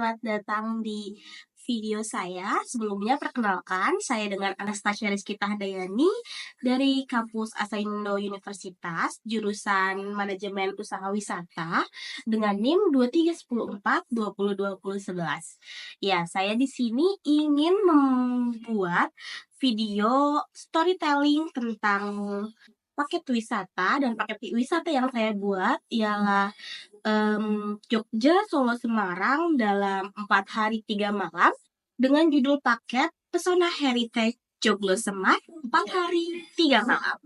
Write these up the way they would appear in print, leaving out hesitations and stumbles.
selamat datang di video saya. Sebelumnya perkenalkan, saya dengan Anastasia Rizky Tahdayani dari kampus Asaindo Universitas, jurusan Manajemen Usaha Wisata dengan NIM 2314202011. Ya, saya di sini ingin membuat video storytelling tentang paket wisata, dan paket wisata yang saya buat ialah Jogja, Solo, Semarang dalam 4 hari 3 malam dengan judul paket Pesona Heritage Joglo Semar 4 hari 3 malam.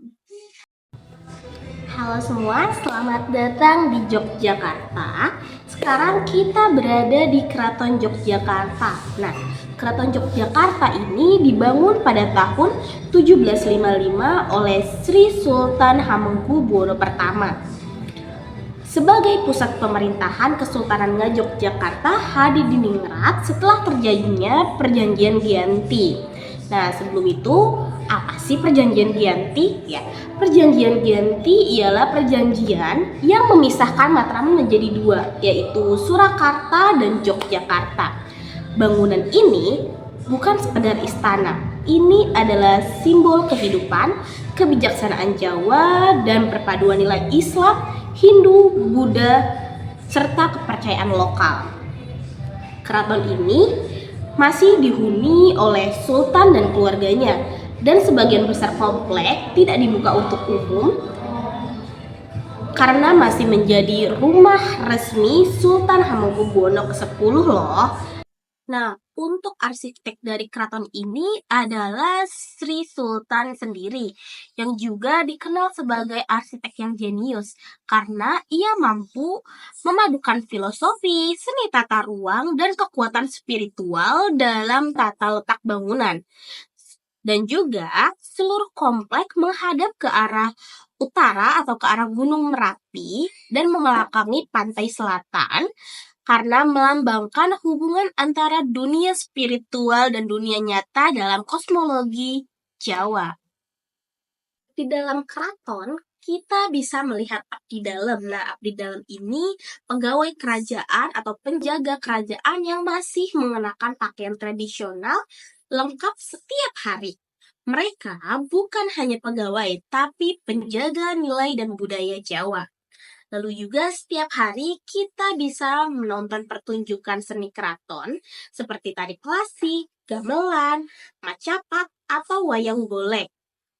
Halo semua, selamat datang di Yogyakarta. Sekarang kita berada di Keraton Yogyakarta. Nah, Keraton Yogyakarta ini dibangun pada tahun 1755 oleh Sri Sultan Hamengkubuwono I. Sebagai pusat pemerintahan Kesultanan Yogyakarta Hadidiningrat setelah terjadinya Perjanjian Giyanti. Nah, sebelum itu, apa sih Perjanjian Giyanti? Ya, Perjanjian Giyanti ialah perjanjian yang memisahkan Matraman menjadi dua, yaitu Surakarta dan Yogyakarta. Bangunan ini bukan sekedar istana. Ini adalah simbol kehidupan, kebijaksanaan Jawa, dan perpaduan nilai Islam, Hindu, Buddha, serta kepercayaan lokal. Keraton ini masih dihuni oleh sultan dan keluarganya, dan sebagian besar komplek tidak dibuka untuk umum karena masih menjadi rumah resmi Sultan Hamengkubuwono ke-10 loh. Nah, untuk arsitek dari keraton ini adalah Sri Sultan sendiri, yang juga dikenal sebagai arsitek yang jenius karena ia mampu memadukan filosofi, seni tata ruang, dan kekuatan spiritual dalam tata letak bangunan. Dan juga seluruh komplek menghadap ke arah utara atau ke arah Gunung Merapi dan membelakangi pantai selatan, karena melambangkan hubungan antara dunia spiritual dan dunia nyata dalam kosmologi Jawa. Di dalam keraton, kita bisa melihat abdi dalam. Nah, abdi dalam ini pegawai kerajaan atau penjaga kerajaan yang masih mengenakan pakaian tradisional lengkap setiap hari. Mereka bukan hanya pegawai, tapi penjaga nilai dan budaya Jawa. Lalu juga setiap hari kita bisa menonton pertunjukan seni keraton seperti tari klasik, gamelan, macapat, atau wayang golek.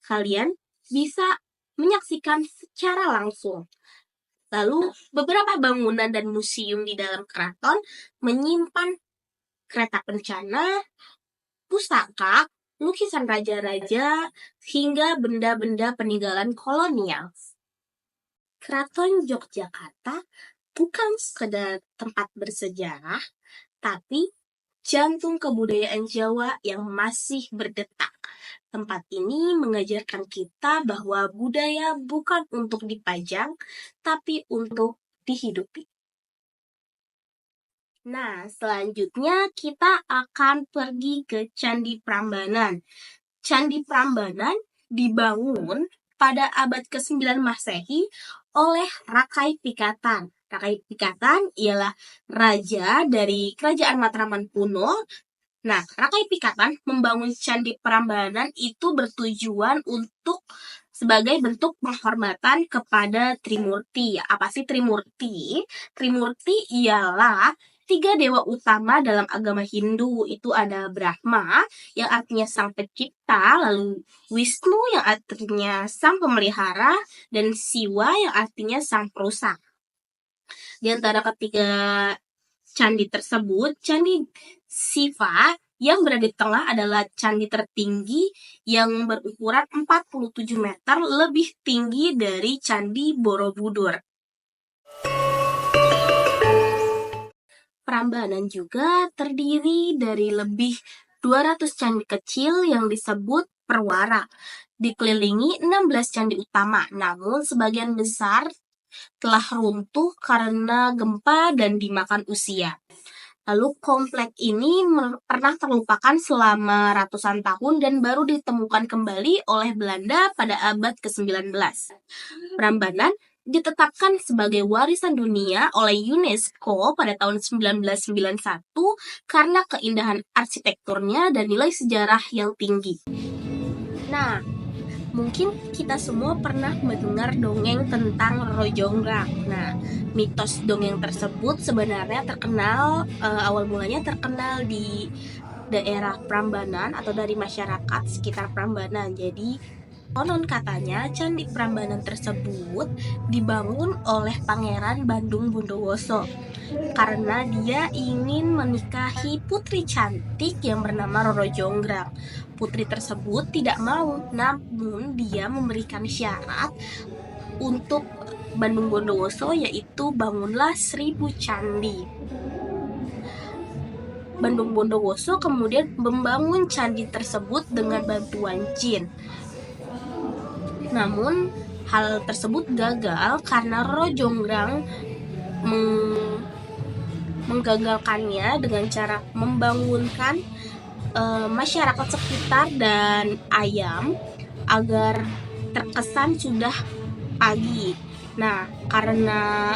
Kalian bisa menyaksikan secara langsung. Lalu beberapa bangunan dan museum di dalam keraton menyimpan kereta kencana, pusaka, lukisan raja-raja, hingga benda-benda peninggalan kolonial. Keraton Yogyakarta bukan sekedar tempat bersejarah, tapi jantung kebudayaan Jawa yang masih berdetak. Tempat ini mengajarkan kita bahwa budaya bukan untuk dipajang, tapi untuk dihidupi. Nah, selanjutnya kita akan pergi ke Candi Prambanan. Candi Prambanan dibangun pada abad ke-9 Masehi oleh Rakai Pikatan. Rakai Pikatan ialah raja dari kerajaan Matraman kuno. Nah, Rakai Pikatan membangun Candi Prambanan itu bertujuan untuk sebagai bentuk penghormatan kepada Trimurti. Apa sih Trimurti? Trimurti ialah 3 dewa utama dalam agama Hindu. Itu ada Brahma, yang artinya sang pencipta, lalu Wisnu yang artinya sang pemelihara, dan Siwa yang artinya sang perusak. Di antara ketiga candi tersebut, Candi Siva yang berada di tengah adalah candi tertinggi yang berukuran 47 meter, lebih tinggi dari Candi Borobudur. Prambanan juga terdiri dari lebih 200 candi kecil yang disebut perwara, dikelilingi 16 candi utama, namun sebagian besar telah runtuh karena gempa dan dimakan usia. Lalu komplek ini pernah terlupakan selama ratusan tahun dan baru ditemukan kembali oleh Belanda pada abad ke-19. Prambanan ditetapkan sebagai warisan dunia oleh UNESCO pada tahun 1991 karena keindahan arsitekturnya dan nilai sejarah yang tinggi. Nah, mungkin kita semua pernah mendengar dongeng tentang Roro Jonggrang. Nah, mitos dongeng tersebut sebenarnya terkenal, awal mulanya terkenal di daerah Prambanan atau dari masyarakat sekitar Prambanan. Jadi, konon katanya Candi Prambanan tersebut dibangun oleh Pangeran Bandung Bondowoso karena dia ingin menikahi putri cantik yang bernama Roro Jonggrang. Putri tersebut tidak mau, namun dia memberikan syarat untuk Bandung Bondowoso, yaitu bangunlah 1000 candi. Bandung Bondowoso kemudian membangun candi tersebut dengan bantuan jin. Namun hal tersebut gagal karena Roro Jonggrang menggagalkannya dengan cara membangunkan masyarakat sekitar dan ayam agar terkesan sudah pagi. Nah, karena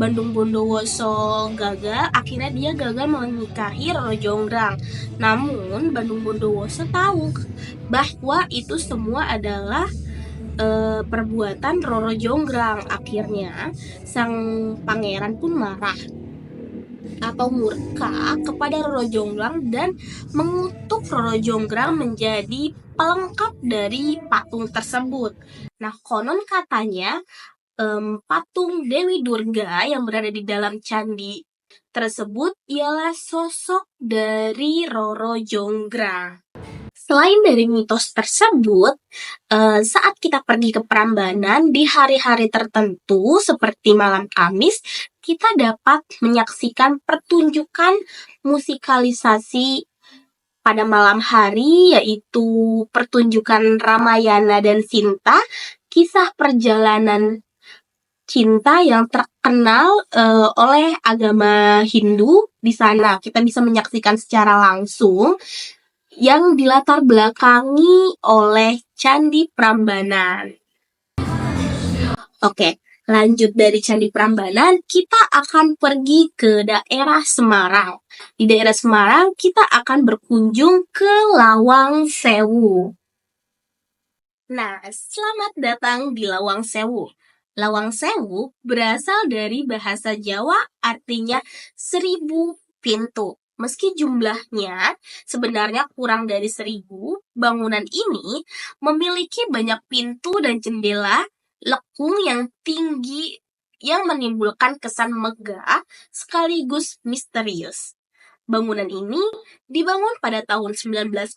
Bandung Bondowoso gagal, akhirnya dia gagal menikahi Roro Jonggrang. Namun Bandung Bondowoso tahu bahwa itu semua adalah perbuatan Roro Jonggrang. Akhirnya sang pangeran pun marah atau murka kepada Roro Jonggrang dan mengutuk Roro Jonggrang menjadi pelengkap dari patung tersebut. Nah, konon katanya patung Dewi Durga yang berada di dalam candi tersebut ialah sosok dari Roro Jonggrang. Selain dari mitos tersebut, saat kita pergi ke Prambanan di hari-hari tertentu seperti malam Kamis, kita dapat menyaksikan pertunjukan musikalisasi pada malam hari, yaitu pertunjukan Ramayana dan Sinta, kisah perjalanan cinta yang terkenal oleh agama Hindu. Di sana kita bisa menyaksikan secara langsung yang dilatar belakangi oleh Candi Prambanan. Oke, lanjut dari Candi Prambanan, kita akan pergi ke daerah Semarang. Di daerah Semarang, kita akan berkunjung ke Lawang Sewu. Nah, selamat datang di Lawang Sewu. Lawang Sewu berasal dari bahasa Jawa, artinya 1000 pintu. Meski jumlahnya sebenarnya kurang dari 1000, bangunan ini memiliki banyak pintu dan jendela lekung yang tinggi yang menimbulkan kesan megah sekaligus misterius. Bangunan ini dibangun pada tahun 1904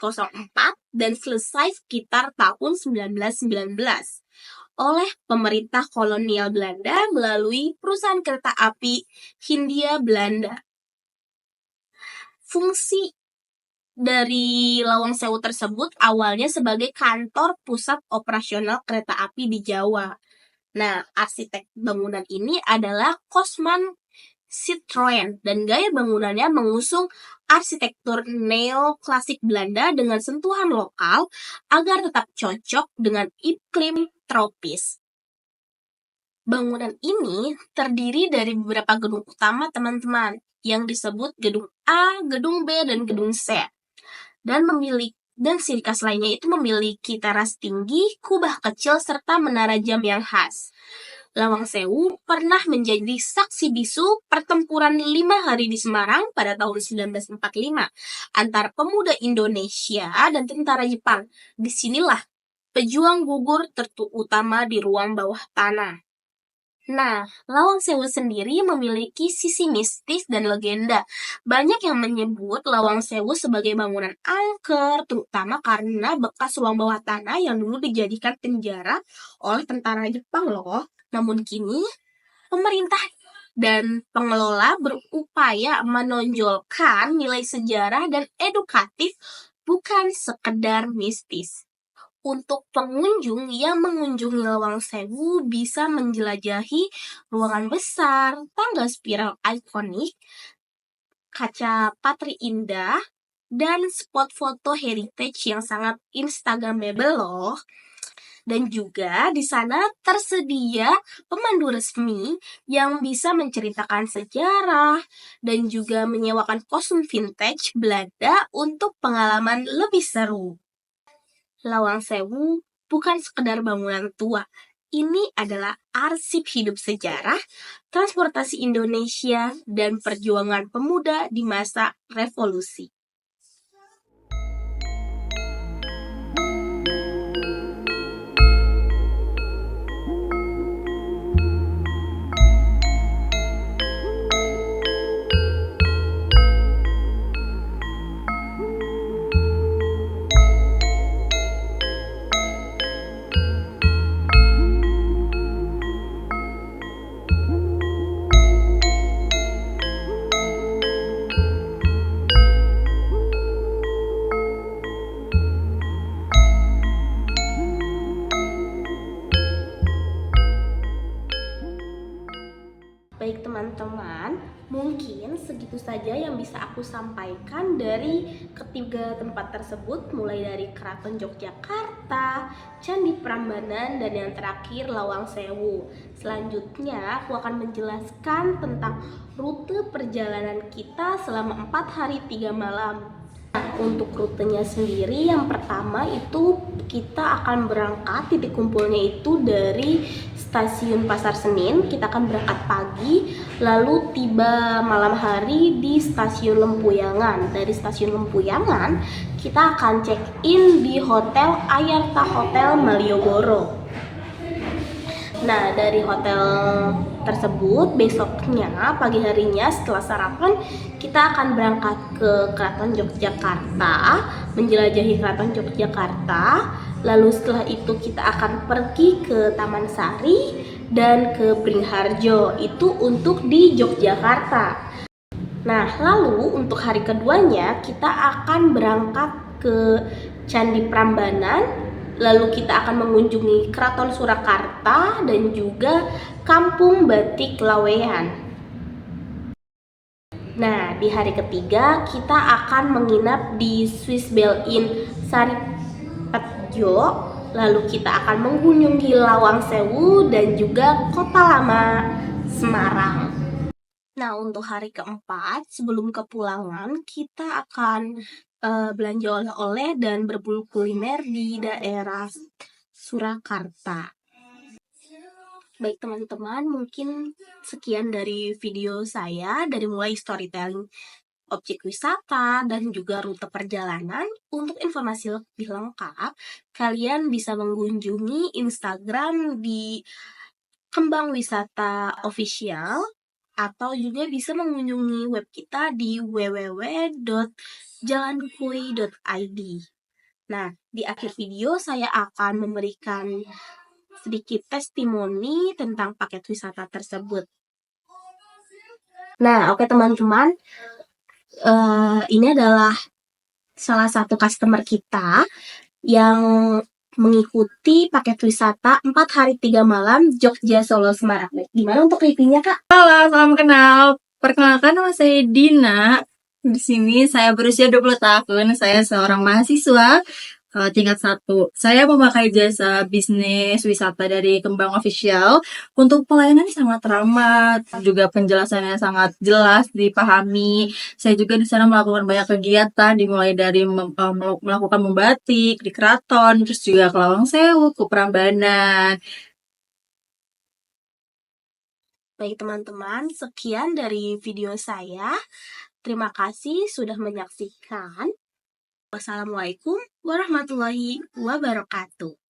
dan selesai sekitar tahun 1919 oleh pemerintah kolonial Belanda melalui perusahaan kereta api Hindia Belanda. Fungsi dari Lawang Sewu tersebut awalnya sebagai kantor pusat operasional kereta api di Jawa. Nah, arsitek bangunan ini adalah Kosman Citroen dan gaya bangunannya mengusung arsitektur neoklasik Belanda dengan sentuhan lokal agar tetap cocok dengan iklim tropis. Bangunan ini terdiri dari beberapa gedung utama, teman-teman, yang disebut gedung A, gedung B, dan gedung C. Dan ciri khas lainnya itu memiliki teras tinggi, kubah kecil, serta menara jam yang khas. Lawang Sewu pernah menjadi saksi bisu pertempuran 5 hari di Semarang pada tahun 1945 antara pemuda Indonesia dan tentara Jepang. Disinilah pejuang gugur terutama di ruang bawah tanah. Nah, Lawang Sewu sendiri memiliki sisi mistis dan legenda. Banyak yang menyebut Lawang Sewu sebagai bangunan angker, terutama karena bekas ruang bawah tanah yang dulu dijadikan penjara oleh tentara Jepang loh. Namun kini, pemerintah dan pengelola berupaya menonjolkan nilai sejarah dan edukatif, bukan sekedar mistis. Untuk pengunjung yang mengunjungi Lawang Sewu bisa menjelajahi ruangan besar, tangga spiral ikonik, kaca patri indah, dan spot foto heritage yang sangat instagramable loh. Dan juga di sana tersedia pemandu resmi yang bisa menceritakan sejarah dan juga menyewakan kostum vintage Belanda untuk pengalaman lebih seru. Lawang Sewu bukan sekedar bangunan tua. Ini adalah arsip hidup sejarah, transportasi Indonesia, dan perjuangan pemuda di masa revolusi. Baik teman-teman, mungkin segitu saja yang bisa aku sampaikan dari ketiga tempat tersebut, mulai dari Keraton Yogyakarta, Candi Prambanan, dan yang terakhir Lawang Sewu. Selanjutnya aku akan menjelaskan tentang rute perjalanan kita selama 4 hari 3 malam. Untuk rutenya sendiri, yang pertama itu kita akan berangkat, titik kumpulnya itu dari stasiun Pasar Senin. Kita akan berangkat pagi, lalu tiba malam hari di stasiun Lempuyangan. Dari stasiun Lempuyangan kita akan check in di Hotel Ayarta Hotel Malioboro. Nah, dari hotel tersebut besoknya pagi harinya setelah sarapan kita akan berangkat ke Keraton Yogyakarta, menjelajahi Keraton Yogyakarta. Lalu setelah itu kita akan pergi ke Taman Sari dan ke Beringharjo, itu untuk di Yogyakarta. Nah, lalu untuk hari keduanya kita akan berangkat ke Candi Prambanan. Lalu kita akan mengunjungi Keraton Surakarta dan juga Kampung Batik Laweyan. Nah, di hari ketiga kita akan menginap di Swiss Bell Inn Saripatjo. Lalu kita akan mengunjungi Lawang Sewu dan juga Kota Lama Semarang. Nah, untuk hari keempat sebelum kepulangan kita akan belanja oleh-oleh dan berburu kuliner di daerah Surakarta. Baik teman-teman, mungkin sekian dari video saya, dari mulai storytelling objek wisata dan juga rute perjalanan. Untuk informasi lebih lengkap, kalian bisa mengunjungi Instagram di Kembang Wisata Official, atau juga bisa mengunjungi web kita di www.jalankui.id. Nah, di akhir video saya akan memberikan sedikit testimoni tentang paket wisata tersebut. Nah, oke teman-teman, ini adalah salah satu customer kita yang mengikuti paket wisata 4 hari 3 malam Jogja Solo Semarang. Gimana untuk reviewnya, Kak? Halo, salam kenal. Perkenalkan, nama saya Dina. Di sini saya berusia 20 tahun. Saya seorang mahasiswa tingkat 1. Saya memakai jasa bisnis wisata dari Kembang Official. Untuk pelayanannya sangat ramah, juga penjelasannya sangat jelas dipahami. Saya juga di sana melakukan banyak kegiatan, dimulai dari melakukan membatik di keraton, terus juga ke Lawang Sewu, ke Prambanan. Baik teman-teman, sekian dari video saya. Terima kasih sudah menyaksikan. Wassalamualaikum warahmatullahi wabarakatuh.